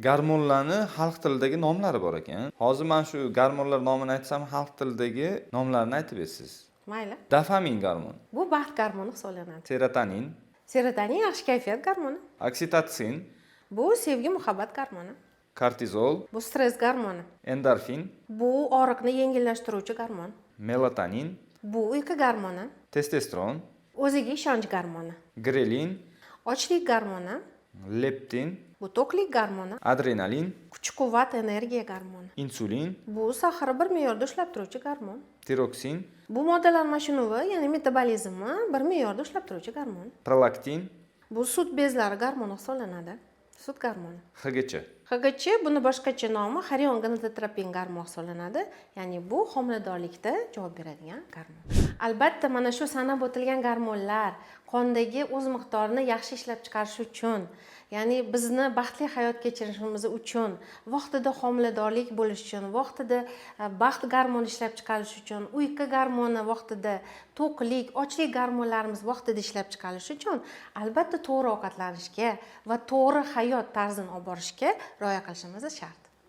Gormonlarni xalq tilidagi nomlari bor ekan. Hozir men shu gormonlar nomini aytsam, xalq tilidagi nomlarini aytib bersiz. Mayli. Dopamin gormon, Bu baxt gormoni hisoblanadi. serotonin, Serotonin yaxshi kayfiyat gormoni. oksitotsin, Bu sevgi muhabbat gormoni. kortizol, Bu stress gormoni. endorfin, Bu og'riqni yengillashtiruvchi gormon. melatonin, Bu uyqu gormoni. testosteron, O'ziga ishonch gormoni. grelin, Ochlik gormoni. leptin, Bu to'qlik gormoni. adrenalin, Kuch-quvvat, energiya gormoni. insulin, Bu saharni bir me'yorda ushlab turuvchi gormon. tiroksin, Bu moddalar almashinuvi, ya'ni metabolizmni bir me'yorda ushlab turuvchi gormon. prolaktin, Bu sut bezlari gormoni hisoblanadi. Sut gormoni. HGC. HGC buni boshqacha nomi xorion gonadotropin gormoni hisoblanadi. Ya'ni bu homiladorlikda javob beradigan gormon. Albatta, mana shu sanab o'tilgan gormonlar qondagi o'z miqdorini yaxshi ishlab chiqarish uchun, ya'ni bizni baxtli hayot kechirishimiz uchun, vaqtida homiladorlik bo'lish uchun, vaqtida baxt gormoni ishlab chiqarish uchun, uyqu gormoni vaqtida, to'qlik, ochlik gormonlarimiz vaqtida ishlab chiqarish uchun albatta to'g'ri ovqatlanishga va to'g'ri hayot tarzini olib borishga rioya qilishimiz shart.